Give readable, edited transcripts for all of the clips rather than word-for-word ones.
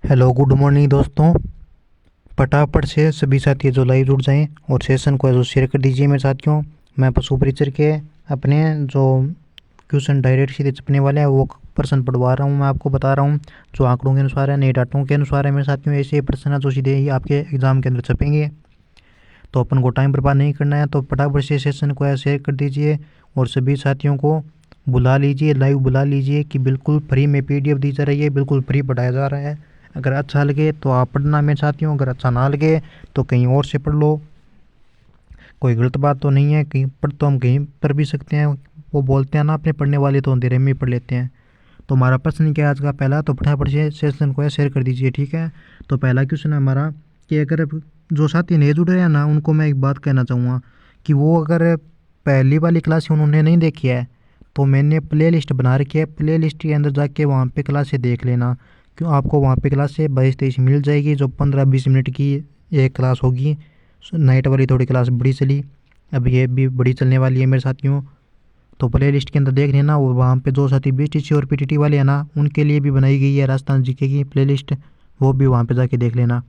Hello good morning दोस्तों। फटाफट से सभी साथी जो लाइव जुड़ जाएं और सेशन को जो शेयर कर दीजिए मेरे साथियों। मैं पशु परिचर के अपने जो क्वेश्चन डायरेक्ट सीधे छपने वाले हैं वो प्रश्न पढ़वा रहा हूँ। मैं आपको बता रहा हूँ जो आंकड़ों के अनुसार है, नए डाटों के अनुसार है मेरे साथियों। ऐसे प्रश्न है जो सीधे ही आपके एग्जाम के अंदर छपेंगे, तो अपन को टाइम बर्बाद नहीं करना है। तो फटाफट से सेशन को शेयर कर दीजिए और सभी साथियों को बुला लीजिए, लाइव बुला लीजिए कि बिल्कुल फ्री में पीडीएफ दी जा रही है, बिल्कुल फ्री पढ़ाया जा रहा है। अगर अच्छा लगे तो आप पढ़ना मेरे साथियों, अगर अच्छा ना लगे तो कहीं और से पढ़ लो। कोई गलत बात तो नहीं है, कहीं पढ़ तो हम कहीं पर भी सकते हैं। वो बोलते हैं ना, अपने पढ़ने वाले तो अंधेरे में ही पढ़ लेते हैं। तो हमारा प्रश्न क्या है आज का पहला, तो फटाफट से सेशन को शेयर कर दीजिए, ठीक है। तो पहला क्वेश्चन है हमारा कि अगर जो साथी नए जुड़ रहे हैं ना, उनको मैं एक बात कहना चाहूँगा कि वो अगर पहली वाली क्लास उन्होंने नहीं देखी है तो मैंने प्ले लिस्ट बना रखी है। प्ले लिस्ट के अंदर जाके वहाँ पे क्लासें देख लेना, क्यों आपको वहाँ पे क्लासें 22-23 मिल जाएगी। जो 15-20 मिनट की एक क्लास होगी, नाइट वाली थोड़ी क्लास बड़ी चली, अब ये भी बड़ी चलने वाली है मेरे साथियों। तो प्ले लिस्ट के अंदर देख लेना, और वहाँ पे जो साथी बीटीसी और पीटीटी वाले हैं ना, उनके लिए भी बनाई गई है राजस्थान जीके की प्ले लिस्ट, वो भी वहाँ पे जाके देख लेना।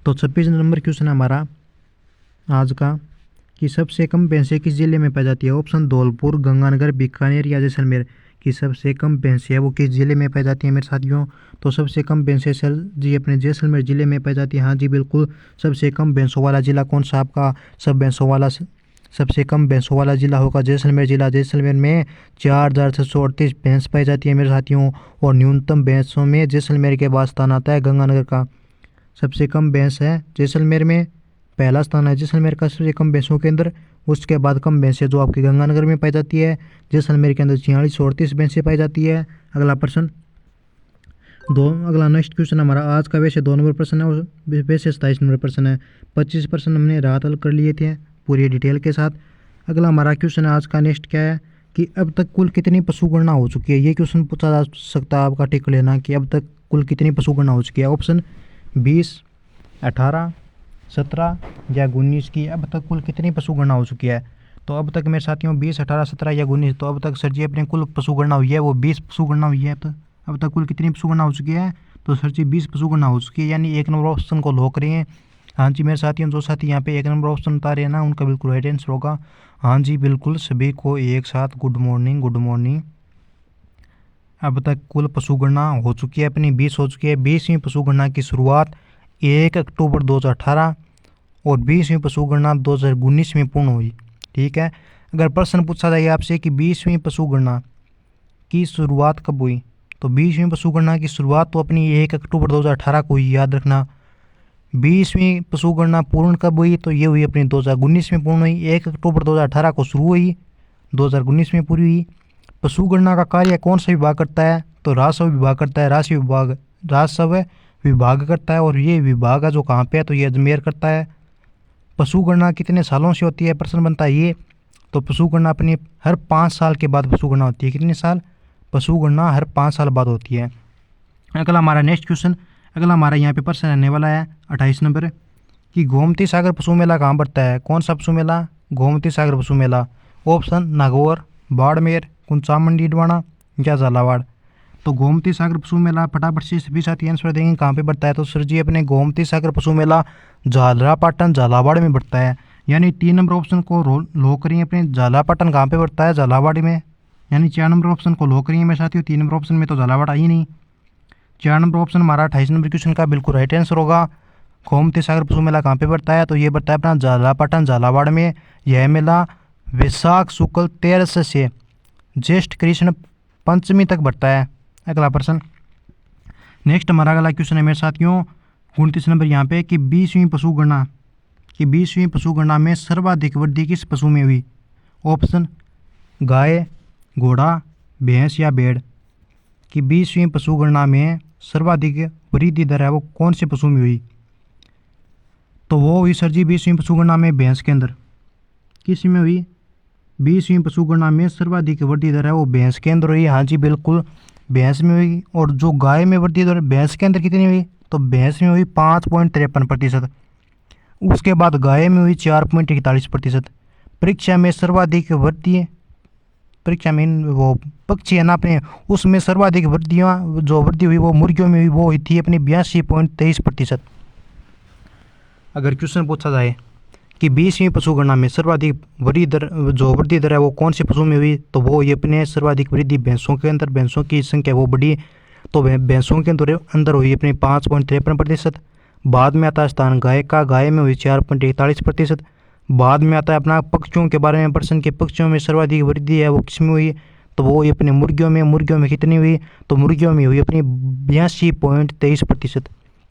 तो 26 नंबर क्वेश्चन है हमारा आज का कि सबसे कम भैंसें किस जिले में पाई जाती है। ऑप्शन धौलपुर, गंगानगर, बीकानेर या जैसलमेर। की सबसे कम भैंसें है वो किस जिले में पाई जाती है मेरे साथियों। तो सबसे कम भैंसें सर जी अपने जैसलमेर जिले में पाई जाती है। हाँ जी बिल्कुल, सबसे कम भैंसों वाला जिला कौन सा आपका, सब भैंसों वाला सबसे कम भैंसों वाला जिला होगा जैसलमेर जिला। जैसलमेर में 4,638 भैंस पाई जाती है मेरे साथियों, और न्यूनतम भैंसों में जैसलमेर के बाद स्थान आता है गंगानगर का। सबसे कम भैंस है जैसलमेर में, पहला स्थान है जैसलमेर का सबसे कम भैंसों के अंदर। उसके बाद कम भैंसें जो आपकी गंगानगर में पाई जाती है, जैसलमेर के अंदर 4638 भैंसें पाई जाती है। अगला प्रश्न अगला नेक्स्ट क्वेश्चन हमारा आज का वैसे 2 नंबर प्रश्न है और वैसे 27 नंबर प्रश्न है। 25 प्रश्न हमने रात हल कर लिए थे पूरी डिटेल के साथ। अगला हमारा क्वेश्चन है आज का नेक्स्ट क्या है कि अब तक कुल कितनी पशु गणना हो चुकी है। ये क्वेश्चन पूछा जा सकता है आपका, टिक लेना कि अब तक कुल कितनी पशु गणना हो चुकी है। ऑप्शन 20, 18, 17 या 19 की अब तक कुल कितनी पशु गणना हो चुकी है। तो अब तक मेरे साथियों 20, 18, 17 या 19, तो अब तक सर जी अपने कुल पशु गणना हुई है वो 20 पशु गणना हुई है। अब तक कुल कितनी पशु गणना हो चुकी है, तो सर जी 20 पशु गणना हो चुकी है, यानी 1 नंबर ऑप्शन को लॉक करिए। हाँ जी मेरे साथियों, जो साथी यहाँ पे 1 नंबर ऑप्शन बता रहे हैं ना, उनका बिल्कुल राइट आंसर होगा। हाँ जी बिल्कुल, सभी को एक साथ गुड मॉर्निंग गुड मॉर्निंग। अब तक कुल पशु गणना हो चुकी है अपनी 20 हो चुकी है। 20वीं पशु गणना की शुरुआत 1 अक्टूबर 2018 और 20वीं पशु गणना 2019 में पूर्ण हुई, ठीक है। अगर प्रश्न पूछा जाए आपसे कि 20वीं पशु गणना की शुरुआत कब हुई, तो 20वीं पशु गणना की शुरुआत तो अपनी 1 अक्टूबर 2018 को हुई, याद रखना। 20वीं पशु गणना पूर्ण कब हुई, तो ये हुई अपनी 2019 में पूर्ण हुई। 1 अक्टूबर 2018 को शुरू हुई, 2019 में पूरी हुई। पशु गणना का कार्य कौन सा विभाग करता है, तो राजस्व विभाग करता है। राजस्व विभाग करता है, और ये विभाग है जो कहाँ पे है, तो ये अजमेर करता है। पशु गणना कितने सालों से होती है, प्रश्न बनता है ये। तो पशु गणना अपनी हर 5 साल के बाद पशु गणना होती है। कितने साल, पशु गणना हर 5 साल बाद होती है। अगला हमारा नेक्स्ट क्वेश्चन, अगला हमारा यहाँ पे प्रश्न रहने वाला है 28 नंबर कि गोमती सागर पशु मेला कहाँ पड़ता है। कौन सा पशु मेला, गोमती सागर पशु मेला। ऑप्शन नागौर, बाड़मेर, कुंचामंडी डवाना या झालावाड़। तो गोमती सागर पशु मेला फटाफट से सभी साथी आंसर देंगे कहाँ पे बढ़ता है, तो सर जी अपने गोमती सागर पशु मेला झालरापाटन झालावाड़ में बढ़ता है। यानी 3 नंबर ऑप्शन को लो करिए अपने, झालापाटन कहाँ पे बढ़ता है, झालावाड़ में। यानी 4 नंबर ऑप्शन को लो करिए मेरे साथियों, 3 नंबर ऑप्शन में तो झालावाड़ आई नहीं। 4 नंबर ऑप्शन हमारा 28 नंबर क्वेश्चन का बिल्कुल राइट आंसर होगा। गोमती सागर पशु मेला कहाँ पे बढ़ता है, तो ये बढ़ता है अपना झालापाटन झालावाड़ में। यह मेला वैशाख शुक्ल 13 से ज्येष्ठ कृष्ण पंचमी तक बढ़ता है। अगला प्रश्न नेक्स्ट हमारा अगला क्वेश्चन है मेरे साथियों 29 नंबर यहाँ पे कि 20वीं पशु गणना में सर्वाधिक वृद्धि किस पशु में हुई। ऑप्शन गाय, घोड़ा, भैंस या भेड़। कि 20वीं पशु गणना में सर्वाधिक वृद्धि दर है वो कौन से पशु में हुई, तो वो हुई सर जी 20वीं पशु गणना में भैंस के अंदर। किस में हुई, 20वीं पशु गणना में सर्वाधिक वृद्धि दर है वो भैंस के अंदर हुई। हाँ जी बिल्कुल, भैंस में हुई। और जो गाय में वृद्धि दर भैंस के अंदर कितनी हुई, तो भैंस में हुई 5.53%। उसके बाद गाय में हुई 4.41%। परीक्षा में सर्वाधिक वृद्धि परीक्षा में वो पक्षी है ना अपने, उसमें सर्वाधिक वृद्धियाँ जो वृद्धि हुई वो मुर्गियों में हुई, वो हुई थी अपनी 82.23%। अगर क्वेश्चन पूछा जाए कि 20वीं पशुगणना में सर्वाधिक वृद्धि दर है वो कौन से पशु में हुई, तो वो ये अपने सर्वाधिक वृद्धि भैंसों के अंदर, भैंसों की संख्या वो बढ़ी, तो भैंसों के अंदर हुई अपनी 5.53%। बाद में आता है स्थान गाय का, गाय में हुई 4.41%। बाद में आता है अपना पक्षियों के बारे में प्रश्न के, पक्षियों में सर्वाधिक वृद्धि है वो किसमें हुई, तो वो ये अपने मुर्गियों में, मुर्गियों में कितनी हुई, तो मुर्गियों में हुई अपनी 82.23%।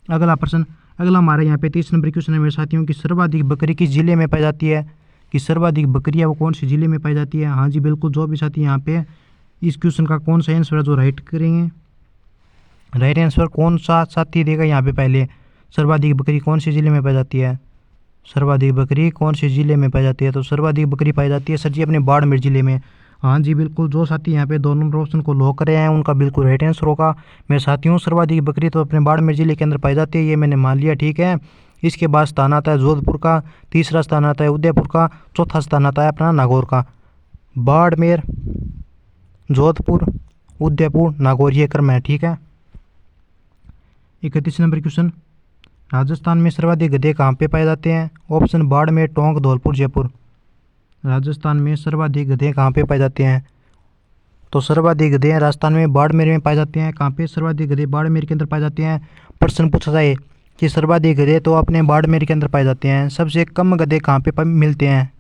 अगला प्रश्न, अगला हमारे यहाँ पे 30 नंबर क्वेश्चन है मेरे साथियों की सर्वाधिक बकरी किस जिले में पाई जाती है, कि सर्वाधिक बकरियाँ वो कौन से जिले में पाई जाती है। हाँ जी बिल्कुल, जो भी साथी यहाँ पे इस क्वेश्चन का कौन सा आंसर है जो राइट करेंगे, राइट आंसर कौन सा साथी देगा यहाँ पे पहले, सर्वाधिक बकरी कौन से जिले में पाई जाती है, सर्वाधिक बकरी कौन से जिले में पाई जाती है, तो सर्वाधिक बकरी पाई जाती है सर जी अपने बाड़मेर जिले में। हाँ जी बिल्कुल, जो साथी यहाँ पे 2 नंबर ऑप्शन को लॉक करे हैं उनका बिल्कुल राइट आंसर होगा। मेरे साथियों सर्वाधिक बकरी तो अपने बाड़मेर जिले के अंदर पाई जाती है, ये मैंने मान लिया, ठीक है। इसके बाद स्थान आता है जोधपुर का, तीसरा स्थान आता है उदयपुर का, चौथा स्थान आता है अपना नागौर का। बाड़मेर, जोधपुर, उदयपुर, नागौर, ये क्रम है, ठीक है। 31 नंबर क्वेश्चन, राजस्थान में सर्वाधिक गधे कहाँ पे पाए जाते हैं। ऑप्शन बाड़मेर, टोंक, धौलपुर, जयपुर। राजस्थान में सर्वाधिक गधे कहाँ पे पाए जाते हैं, तो सर्वाधिक गधे राजस्थान में बाड़मेर में पाए जाते हैं। कहाँ पे सर्वाधिक गधे बाड़मेर के अंदर पाए जाते हैं। प्रश्न पूछा जाए कि सर्वाधिक गधे तो अपने बाड़मेर के अंदर पाए जाते हैं, सबसे कम गधे कहाँ पे मिलते हैं।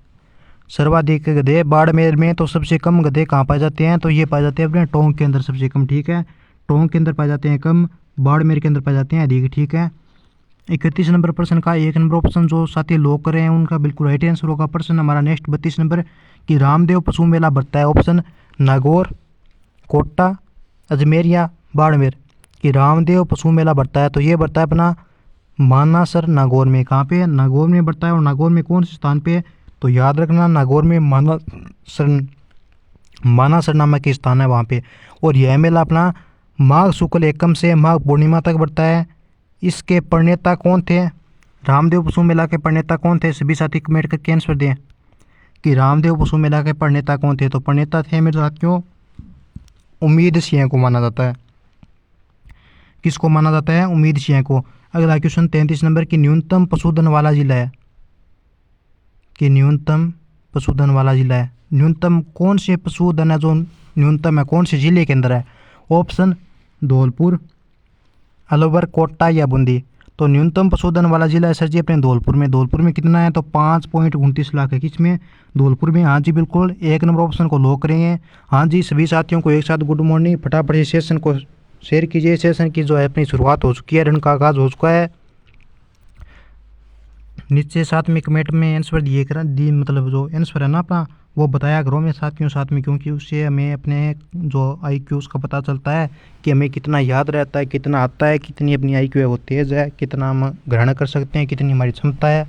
सर्वाधिक गधे बाड़मेर में, तो सबसे कम गधे कहाँ पाए जाते हैं, तो ये पाए जाते हैं अपने टोंक के अंदर सबसे कम, ठीक है। टोंक के अंदर पाए जाते हैं कम, बाड़मेर के अंदर पाए जाते हैं अधिक, ठीक है। 31 नंबर प्रश्न का 1 नंबर ऑप्शन जो साथी लोग कर रहे हैं उनका बिल्कुल राइट आंसर होगा। प्रश्न हमारा नेक्स्ट 32 नंबर कि रामदेव पशु मेला भरता है। ऑप्शन नागौर, कोटा, अजमेर या बाड़मेर। कि रामदेव पशु मेला भरता है, तो ये भरता है अपना मानासर नागौर में। कहाँ पे, नागौर में भरता है। और नागौर में कौन से स्थान पे, तो याद रखना नागौर में मानासर नामक के स्थान है वहाँ पे। और यह मेला अपना माघ शुक्ल एकम से माघ पूर्णिमा तक बढ़ता है। इसके प्रणेता कौन थे, रामदेव पशु मेला के प्रणेता कौन थे, सभी साथी कमेंट करके आंसर दें कि रामदेव पशु मेला के प्रणेता कौन थे। तो प्रणेता थे मेरे साथियों उम्मीद सिंह को माना जाता है। किसको माना जाता है, उम्मीद सिंह को। अगला क्वेश्चन 33 नंबर की न्यूनतम पशुधन वाला जिला है, कि न्यूनतम पशुधन वाला जिला है। न्यूनतम कौन से पशुधन है जो न्यूनतम है, कौन से जिले के अंदर है। ऑप्शन धौलपुर, अलवर, कोटा या बूंदी। तो न्यूनतम पशुधन वाला जिला है सर जी अपने धौलपुर में। धौलपुर में कितना है, तो 5.29 लाख है। किसमें, धौलपुर में। हाँ जी बिल्कुल, 1 नंबर ऑप्शन को लॉक करेंगे। हाँ जी सभी साथियों को एक साथ गुड मॉर्निंग। फटाफट इस सेशन को शेयर कीजिए। सेशन की जो है अपनी शुरुआत हो चुकी है, रन का आगाज हो चुका है। नीचे साथ में कमेंट में आंसर दी मतलब जो आंसर है ना अपना वो बताया करो मेरे साथियों साथ में, क्योंकि उससे हमें अपने जो IQ उसका पता चलता है कि हमें कितना याद रहता है, कितना आता है, कितनी अपनी IQ है वो तेज़ है, कितना हम ग्रहण कर सकते हैं, कितनी हमारी क्षमता है।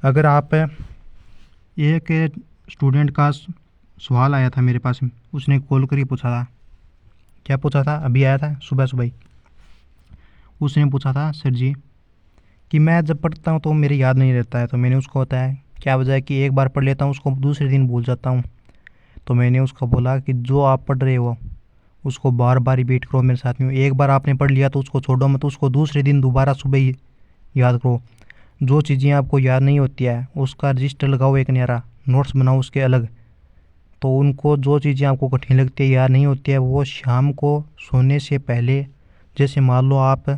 अगर आप एक स्टूडेंट का सवाल आया था मेरे पास, उसने कॉल करके पूछा था, क्या पूछा था, अभी आया था सुबह सुबह। उसने पूछा था सर जी कि मैं जब पढ़ता हूँ तो मेरे याद नहीं रहता है। तो मैंने उसको बताया क्या वजह है, कि एक बार पढ़ लेता हूँ उसको दूसरे दिन भूल जाता हूँ। तो मैंने उसको बोला कि जो आप पढ़ रहे हो उसको बार बार रिपीट करो मेरे साथ में। एक बार आपने पढ़ लिया तो उसको छोड़ो मत, उसको दूसरे दिन दोबारा सुबह ही याद करो। जो चीज़ें आपको याद नहीं होती है उसका रजिस्टर लगाओ, एक न्यारा नोट्स बनाओ उसके अलग। तो उनको जो चीज़ें आपको कठिन लगती है, याद नहीं होती है, वो शाम को सोने से पहले, जैसे मान लो आप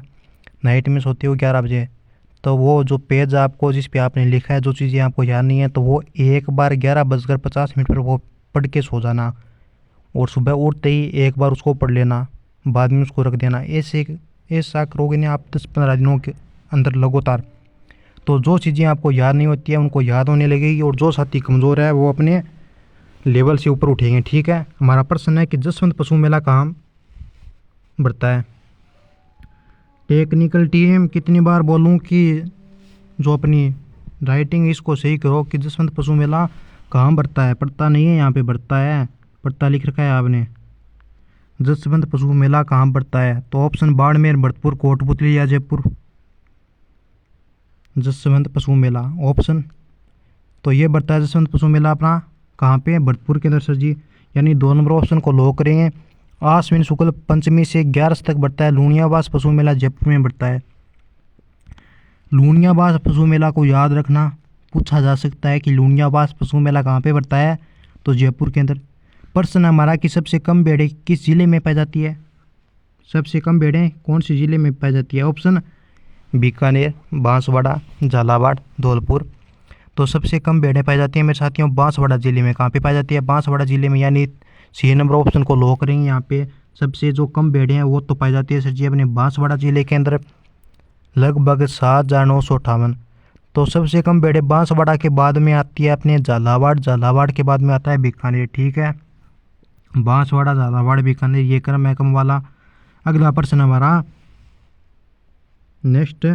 नाइट में सोते हो 11 बजे, तो वो जो पेज आपको जिस पे आपने लिखा है जो चीज़ें आपको याद नहीं है, तो वो एक बार 11:50 पर वो पढ़ के सो जाना। और सुबह उठते ही एक बार उसको पढ़ लेना, बाद में उसको रख देना। ऐसा करोगे ना आप 10-15 दिनों के अंदर लगातार, तो जो चीज़ें आपको याद नहीं होती है उनको याद होने लगेगी। और जो साथी कमज़ोर है वो अपने लेवल से ऊपर उठेंगे, ठीक है। हमारा प्रश्न है कि जसवंत पशु मेला कहाँ बढ़ता है। टेक्निकल टीम कितनी बार बोलूं कि जो अपनी राइटिंग इसको सही करो कि जसवंत पशु मेला कहाँ बढ़ता है। पढ़ता नहीं है यहाँ पे, बढ़ता है, पढ़ता लिख रखा है आपने। जसवंत पशु मेला कहाँ बढ़ता है, तो ऑप्शन बाड़मेर, भरतपुर, कोटपुतली या जयपुर। जसवंत पशु मेला ऑप्शन, तो ये बढ़ता है जसवंत पशु मेला अपना कहाँ पे, भरतपुर के अंदर सर जी। यानी 2 नंबर ऑप्शन को लॉक करेंगे। आश्विन शुक्ल पंचमी से 11 तक बढ़ता है। लूणियाबास पशु मेला जयपुर में बढ़ता है। लूणियाबास पशु मेला को याद रखना, पूछा जा सकता है कि लूणियाबास पशु मेला कहाँ पे बढ़ता है, तो जयपुर के अंदर। प्रश्न हमारा कि सबसे कम भेड़ें किस जिले में पाई जाती है, सबसे कम भेड़ें कौन से जिले में पाई जाती है। ऑप्शन बीकानेर, बांसवाड़ा, झालावाड़, धौलपुर। तो सबसे कम भेड़ें पाई जाती हैं मेरे साथियों बांसवाड़ा जिले में। कहाँ पे पाई जाती है, बांसवाड़ा जिले में। यानी सी नंबर ऑप्शन को लॉक करेंगे। यहाँ पे सबसे जो कम भेड़ें हैं वो तो पाई जाती है सर जी अपने बांसवाड़ा जिले के अंदर, लगभग 7,958। तो सबसे कम भेड़ें बांसवाड़ा के बाद में आती है अपने झालावाड़, झालावाड़ के बाद में आता है बीकानेर। ठीक है, बांसवाड़ा, झालावाड़, बीकानेर, ये क्रम है कम वाला। अगला प्रश्न हमारा नेक्स्ट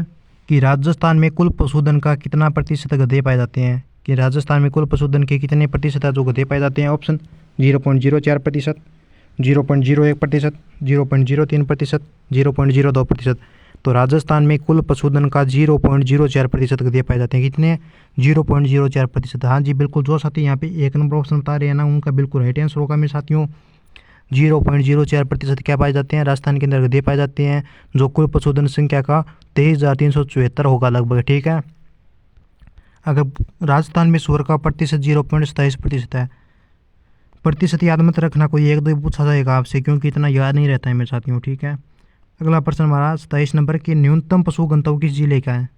कि राजस्थान में कुल पशुधन का कितना प्रतिशत गधे पाए जाते हैं, कि राजस्थान में कुल पशुधन के कितने प्रतिशत है जो गधे पाए जाते हैं। ऑप्शन 0.04%, 0.01%, 0.03%, 0.02%। तो राजस्थान में कुल पशुधन का 0.04% गधे पाए जाते हैं। कितने, 0.04%। हाँ जी बिल्कुल, जो साथी यहाँ पे 1 नंबर ऑप्शन बता रहे हैं ना उनका बिल्कुल राइट आंसर होगा मेरे साथियों। 0.04% क्या पाए जाते हैं, राजस्थान के अंदर गधे पाए जाते हैं, जो कुल पशुधन संख्या का 23,374 होगा लगभग। ठीक है, अगर राजस्थान में सुअर का प्रतिशत 0.27% है। प्रतिशत याद मत रखना, कोई 1-2 पूछा जाएगा आपसे, क्योंकि इतना याद नहीं रहता है मेरे साथियों। ठीक है, अगला प्रश्न हमारा 27 नंबर की न्यूनतम पशु गंतव्य किस जिले का है,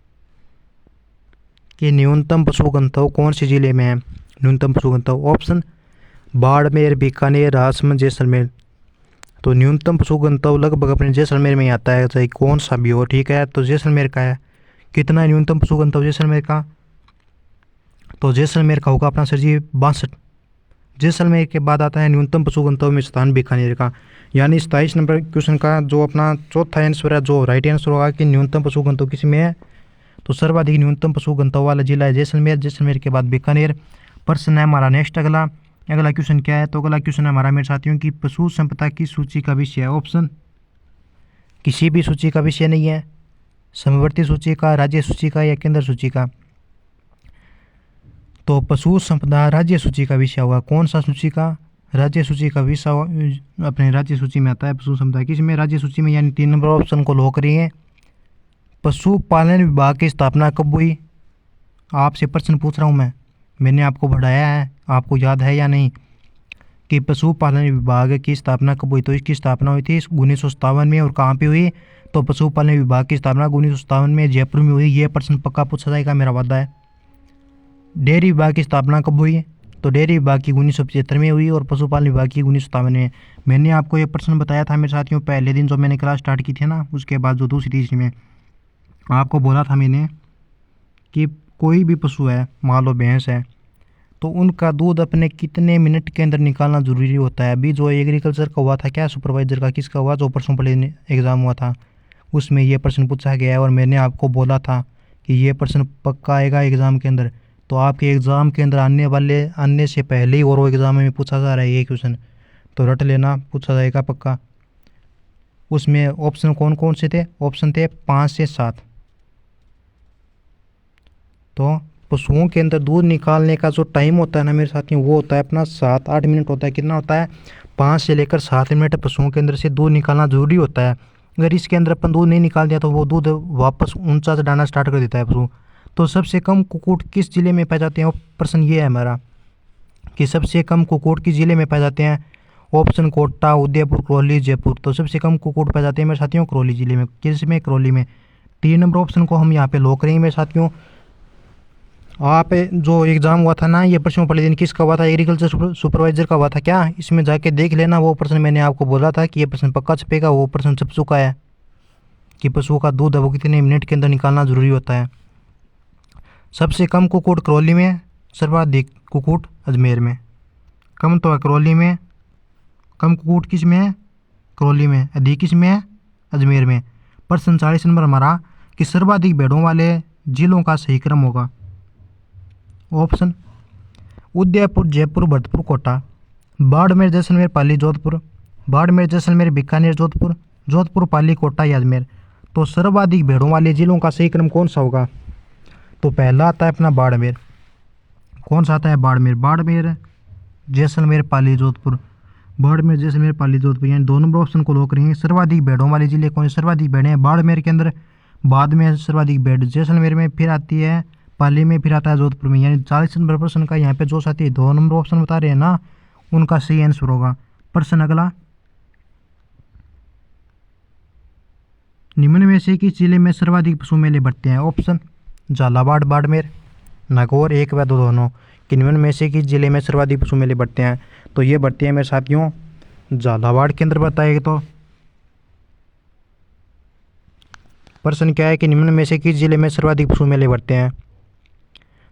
कि न्यूनतम पशु गंतव्य कौन से जिले में है। न्यूनतम पशु गंतव्य ऑप्शन बाड़मेर, बीकानेर, राजसमंद, जैसलमेर। तो न्यूनतम पशु गंतव्य लगभग अपने जैसलमेर में ही आता है, चाहे कौन सा भी हो। ठीक है, तो जैसलमेर का है। कितना है न्यूनतम पशु गंतव्य जैसलमेर का, तो जैसलमेर का होगा अपना सर जी 62। जैसलमेर के बाद आता है न्यूनतम पशु गंतव्य में स्थान बीकानेर का। यानी 27 नंबर क्वेश्चन का जो अपना चौथा आंसर है, जो राइट आंसर होगा कि न्यूनतम पशु गंतव्य किस में है, तो सर्वाधिक न्यूनतम पशु गंतव्य वाला जिला है जैसलमेर, जैसलमेर के बाद बीकानेर। प्रश्न है हमारा नेक्स्ट अगला क्वेश्चन क्या है, तो अगला क्वेश्चन है हमारा मेरे साथियों की पशु संपदा की सूची का विषय है। ऑप्शन किसी भी सूची का विषय नहीं है, समवर्ती सूची का, राज्य सूची का या केंद्र सूची का। तो पशु संपदा राज्य सूची का विषय होगा। कौन सा सूची का, राज्य सूची का विषय अपने राज्य सूची में आता है पशु संपदा किस में, राज्य सूची में। यानी 3 नंबर ऑप्शन को लॉक करिए। पशुपालन विभाग की स्थापना कब हुई, आपसे प्रश्न पूछ रहा हूँ मैंने आपको बढ़ाया है, आपको याद है या नहीं, कि पशुपालन विभाग की स्थापना कब हुई। तो इसकी स्थापना हुई थी 1957 में। और कहाँ पे हुई, तो पशुपालन विभाग की स्थापना 1957 में जयपुर में हुई। ये प्रश्न पक्का पूछा जाएगा, मेरा वादा है। डेयरी विभाग की स्थापना कब हुई, तो डेयरी विभाग की 1975 में हुई और पशुपालन विभाग की 1957 में। मैंने आपको ये प्रश्न बताया था मेरे साथियों पहले दिन जो मैंने क्लास स्टार्ट की थी ना, उसके बाद जो दूसरी तीसरी में आपको बोला था मैंने कि कोई भी पशु है, मान लो भैंस है, तो उनका दूध अपने कितने मिनट के अंदर निकालना ज़रूरी होता है। अभी जो एग्रीकल्चर का हुआ था, क्या सुपरवाइजर का किसका हुआ, जो परसों पहले एग्ज़ाम हुआ था, उसमें ये प्रश्न पूछा गया है। और मैंने आपको बोला था कि ये प्रश्न पक्का आएगा एग्ज़ाम के अंदर। तो आपके एग्ज़ाम के अंदर आने से पहले ही और वो एग्ज़ाम में पूछा जा रहा है ये क्वेश्चन, तो रट लेना, पूछा जाएगा पक्का। उसमें ऑप्शन कौन कौन से थे, ऑप्शन थे 5 से 7। तो पशुओं के अंदर दूध निकालने का जो टाइम होता है ना मेरे साथियों, वो होता है अपना 7-8 मिनट होता है। कितना होता है, 5 से लेकर 7 मिनट पशुओं के अंदर से दूध निकालना जरूरी होता है। अगर इसके अंदर अपन दूध नहीं निकाल दिया तो वो दूध वापस ऊंचा चढ़ाना स्टार्ट कर देता है पशु। तो सबसे कम कुक्कुट किस जिले में पाए जाते हैं, प्रश्न ये है हमारा कि सबसे कम कुक्कुट किस जिले में पाए जाते हैं। ऑप्शन कोटा, उदयपुर, करौली, जयपुर। तो सबसे कम कुक्कुट पाए जाते हैं मेरे साथियों करौली जिले में। किस में, करौली में। 3 नंबर ऑप्शन को हम यहाँ पे लॉक करेंगे मेरे साथियों। आप जो एग्ज़ाम हुआ था ना, ये प्रश्न पहले दिन किसका हुआ था, एग्रीकल्चर सुपरवाइजर का हुआ था क्या, इसमें जाके देख लेना। वो प्रश्न मैंने आपको बोला था कि ये प्रश्न पक्का छपेगा, वो प्रश्न छप चुका है कि पशुओं का दूध है वो कितने मिनट के अंदर निकालना ज़रूरी होता है। सबसे कम कुक्कुट करौली में, सर्वाधिक कुक्कुट अजमेर में। कम तो है करौली में, कम कुक्कुट किस में है, करौली में। अधिक किस में है, अजमेर में। प्रश्न 40 नंबर हमारा कि सर्वाधिक भेड़ों वाले जिलों का सही क्रम होगा। ऑप्शन उदयपुर, जयपुर, भरतपुर, कोटा। बाड़मेर, जैसलमेर, पाली, जोधपुर। बाड़मेर, जैसलमेर, बीकानेर, जोधपुर। जोधपुर, पाली, कोटा या अजमेर। तो सर्वाधिक भेड़ों वाले जिलों का सही क्रम कौन सा होगा, तो पहला आता है अपना बाड़मेर। कौन सा आता है, बाड़मेर। बाड़मेर जैसलमेर, पाली, जोधपुर। बाड़मेर, जैसलमेर, पाली, जोधपुर, यानी 2 नंबर ऑप्शन को लॉक करेंगे। सर्वाधिक भेड़ों वाले जिले कौन से? सर्वाधिक भेड़ें हैं बाड़मेर के अंदर, बाद में सर्वाधिक भेड़ जैसलमेर में, फिर आती है पाली में, फिर आता है जोधपुर में। यानी 40 नंबर प्रश्न का यहाँ पे जो साथी 2 नंबर ऑप्शन बता रहे हैं ना, उनका सही आंसर होगा। प्रश्न अगला, निम्न में से किस जिले में सर्वाधिक पशु मेले बढ़ते हैं? ऑप्शन झालावाड़, बाड़मेर, नागौर, एक व दो दोनों। कि निम्न में से किस जिले में सर्वाधिक पशु मेले बढ़ते हैं? तो ये बढ़ते हैं मेरे साथियों झालावाड़ के अंदर बताएगा। तो प्रश्न क्या है कि निम्न में से किस जिले में सर्वाधिक पशु मेले बढ़ते हैं?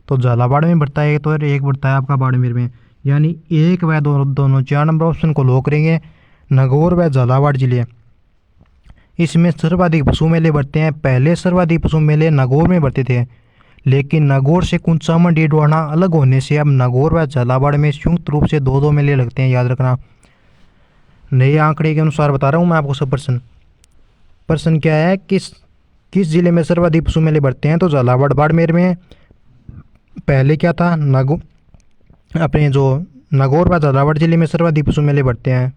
तो झालावाड़ में बढ़ता है, तो एक बढ़ता है आपका बाड़मेर में। यानी एक व दोनों 4 नंबर ऑप्शन को लॉक करेंगे। नागौर व झालावाड़ जिले, इसमें सर्वाधिक पशु मेले बढ़ते हैं। पहले सर्वाधिक पशु मेले नागौर में बढ़ते थे, लेकिन नागौर से कुंचामन डीडवाना अलग होने से अब नागौर व झालावाड़ में संयुक्त रूप से 2-2 मेले लगते हैं, याद रखना। नए आंकड़े के अनुसार बता रहा हूँ मैं आपको सब। प्रश्न क्या है, किस जिले में सर्वाधिक पशु मेले बढ़ते हैं? तो झालावाड़, बाड़मेर में। पहले क्या था, अपने जो नागौर व झालावाड़ जिले में सर्वाधिक पशु मेले बढ़ते हैं।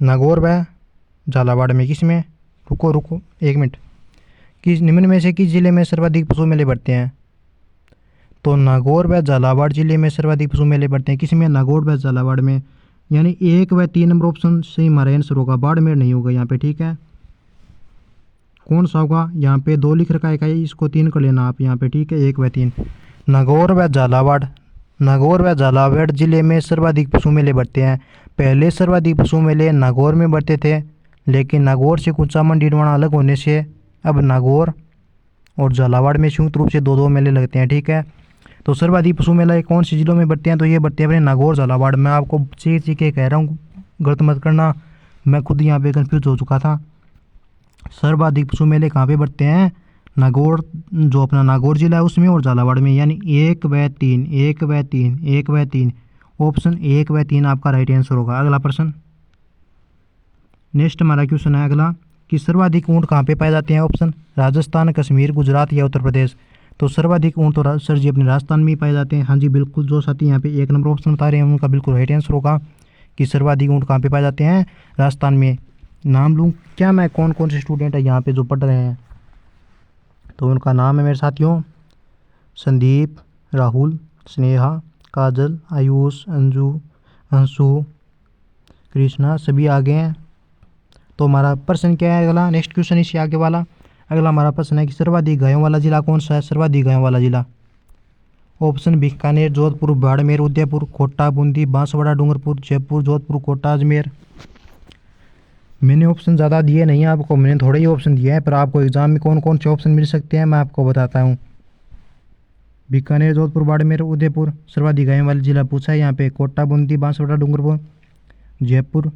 नागौर व झालावाड़ में, किस में? रुको 1 मिनट। किस निम्न में से किस जिले में सर्वाधिक पशु मेले बढ़ते हैं? तो नागौर व झालावाड़ जिले में सर्वाधिक पशु मेले बढ़ते हैं। किस में? नागौर व झालावाड़ में। यानी 1 व 3 नंबर ऑप्शन सही हमारा आंसर होगा। बाड़मेर नहीं होगा यहाँ पे, ठीक है। कौन सा होगा? यहाँ पे 2 लिख रखा है, इसको 3 कर लेना आप यहाँ पे, ठीक है। 1 व 3, नागौर व झालावाड़। नागौर व झालावाड़ जिले में सर्वाधिक पशु मेले बढ़ते हैं। पहले सर्वाधिक पशु मेले नागौर में बढ़ते थे, लेकिन नागौर से कुंचामन डीडवाना अलग होने से अब नागौर और झालावाड़ में संयुक्त रूप से 2-2 मेले लगते हैं, ठीक है। तो सर्वाधिक पशु मेला कौन सी जिलों में बढ़ते हैं? तो ये बढ़ते हैं अपने नागौर, झालावाड़। मैं आपको चीख के कह रहा हूँ, गलत मत करना, मैं खुद यहाँ पे कन्फ्यूज हो चुका था। सर्वाधिक पशु मेले कहाँ पे बढ़ते हैं? नागौर, जो अपना नागौर जिला है उसमें, और झालावाड़ में। यानी 1 व 3, 1 व 3, 1 व 3, ऑप्शन 1 व 3 आपका राइट आंसर होगा। अगला प्रश्न, नेक्स्ट हमारा क्वेश्चन है अगला, कि सर्वाधिक ऊँट कहाँ पे पाए जाते हैं? ऑप्शन राजस्थान, कश्मीर, गुजरात या उत्तर प्रदेश। तो सर्वाधिक ऊँट तो सर जी अपने राजस्थान में ही पाए जाते हैं। हाँ जी बिल्कुल, जो साथी यहाँ पे 1 नंबर ऑप्शन बता रहे हैं उनका बिल्कुल राइट आंसर होगा कि सर्वाधिक ऊँट कहाँ पे पाए जाते हैं? राजस्थान में। नाम लूँ क्या मैं, कौन कौन से स्टूडेंट है यहाँ पे जो पढ़ रहे हैं? तो उनका नाम है मेरे साथियों संदीप, राहुल, स्नेहा, काजल, आयुष, अंजू, अंशु, कृष्णा, सभी आगे हैं। तो हमारा प्रश्न क्या है अगला, नेक्स्ट क्वेश्चन इससे आगे वाला। अगला हमारा प्रश्न है कि सर्वाधिक गायों वाला जिला कौन सा है? सर्वाधिक गायों वाला जिला, ऑप्शन बीकानेर, जोधपुर, बाड़मेर, उदयपुर, कोटा, बूंदी, बांसवाड़ा, डूंगरपुर, जयपुर, जोधपुर, कोटा, अजमेर। मैंने ऑप्शन ज़्यादा दिए नहीं आपको, मैंने थोड़े ही ऑप्शन दिए हैं, पर आपको एग्जाम में कौन कौन से ऑप्शन मिल सकते हैं मैं आपको बताता हूँ। बीकानेर, जोधपुर, बाड़मेर, उदयपुर, सर्वाधिक गायों वाला जिला पूछा है यहाँ पे। कोटा, बूंदी, बांसवाड़ा, डूंगरपुर, जयपुर,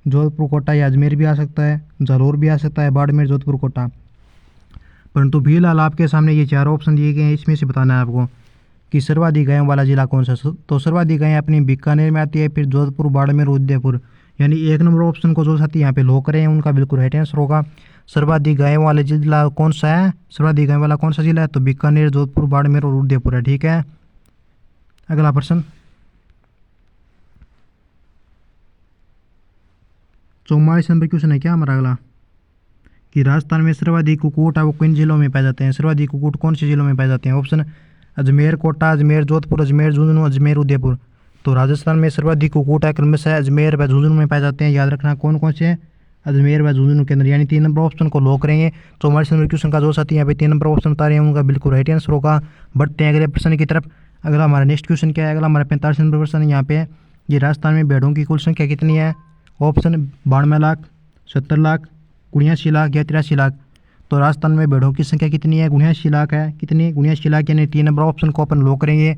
जोधपुर, कोटा या अजमेर भी आ सकता है, जालौर भी आ सकता है, बाड़मेर, जोधपुर, कोटा। परंतु फिलहाल आपके सामने ये 4 ऑप्शन दिए गए हैं, इसमें से बताना है आपको कि सर्वाधिक गायों वाला जिला कौन सा। तो सर्वाधिक गायें अपनी बीकानेर में आती है, फिर जोधपुर, बाड़मेर, उदयपुर। यानी 1 नंबर ऑप्शन को जो साथी यहाँ पे लॉक करें उनका बिल्कुल राइट आंसर होगा। सर्वाधिक गायों वाला जिला कौन सा है? सर्वाधिक गायों वाला कौन सा जिला है? तो बीकानेर, जोधपुर, बाड़मेर और उदयपुर है, ठीक है। अगला प्रश्न 44 नंबर क्वेश्चन है क्या हमारा अगला, कि राजस्थान में सर्वाधिक कुक्कुट है वो किन जिलों में पाए जाते हैं? सर्वाधिक कुक्कुट कौन से जिलों में पाए जाते हैं? ऑप्शन अजमेर, कोटा, अजमेर, जोधपुर, अजमेर, झुंझुनू, अजमेर, उदयपुर। तो राजस्थान में सर्वाधिक कुक्कुट है क्रमशः अजमेर व झुंझुनू में पाए जाते हैं, याद रखना कौन कौन से? अजमेर व झुंझुनू के अंदर। यानी 3 नंबर ऑप्शन को लॉक करेंगे। 44 नंबर क्वेश्चन का जो साथी यहाँ पे 3 नंबर ऑप्शन बता रहे हैं उनका बिल्कुल राइट आंसर होगा। बढ़ते हैं अगले प्रश्न की तरफ। अगला हमारा नेक्स्ट क्वेश्चन क्या है? अगला हमारा 45 नंबर प्रश्न है यहाँ पे, ये राजस्थान में भेड़ों की कुल संख्या कितनी है? ऑप्शन 92 लाख, 70 लाख, 79 लाख या 83 लाख। तो राजस्थान में भेड़ों की संख्या कितनी है? 79 लाख है। कितनी? 79 लाख। यानी 3 नंबर ऑप्शन को अपन लॉक करेंगे।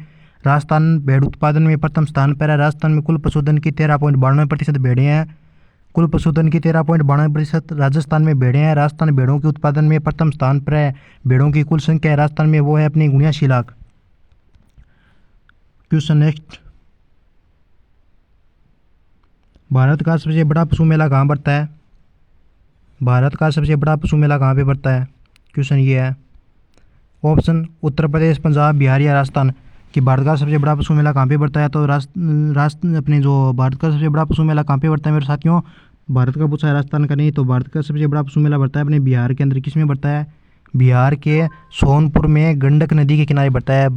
राजस्थान भेड़ उत्पादन में प्रथम स्थान पर है। राजस्थान में कुल पशुधन की 13.92% भेड़ें हैं। कुल पशुधन की 13.92% राजस्थान में भेड़ें हैं। राजस्थान भेड़ों के उत्पादन में प्रथम स्थान पर है। भेड़ों की कुल संख्या राजस्थान में वो है अपनी 79 लाख। क्वेश्चन नेक्स्ट, भारत का सबसे बड़ा पशु मेला कहाँ पड़ता है? भारत का सबसे बड़ा पशु मेला कहाँ पे पड़ता है? क्वेश्चन ये है। ऑप्शन उत्तर प्रदेश, पंजाब, बिहार या राजस्थान। कि भारत का सबसे बड़ा पशु मेला कहाँ पे पड़ता है। तो राष्ट्र अपने जो भारत का सबसे बड़ा पशु मेला कहाँ पे पड़ता है मेरे साथियों, भारत का पूछा है राजस्थान का नहीं। तो भारत का सबसे बड़ा पशु मेला पड़ता है अपने बिहार के अंदर। किस में पड़ता है, बिहार के सोनपुर में गंडक नदी के किनारे पड़ता है।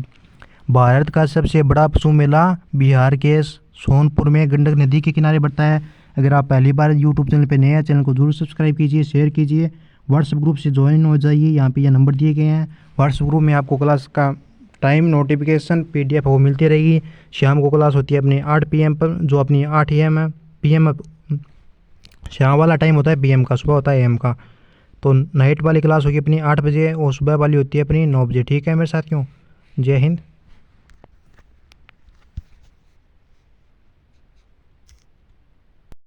भारत का सबसे बड़ा पशु मेला बिहार के सोनपुर में गंडक नदी के किनारे पड़ता है। अगर आप पहली बार यूट्यूब चैनल पर नए हैं, चैनल को जरूर सब्सक्राइब कीजिए, शेयर कीजिए, व्हाट्सएप ग्रुप से ज्वाइन हो जाइए। यहाँ पे ये नंबर दिए गए हैं। व्हाट्सएप ग्रुप में आपको क्लास का टाइम, नोटिफिकेशन, PDF वो मिलती रहेगी। शाम को क्लास होती है अपनी 8 PM पर, जो अपनी 8 AM है PM, शाम वाला टाइम होता है PM का, सुबह होता है AM का। तो नाइट वाली क्लास होगी अपनी 8 बजे और सुबह वाली होती है अपनी 9 बजे। ठीक है मेरे साथियों, जय हिंद।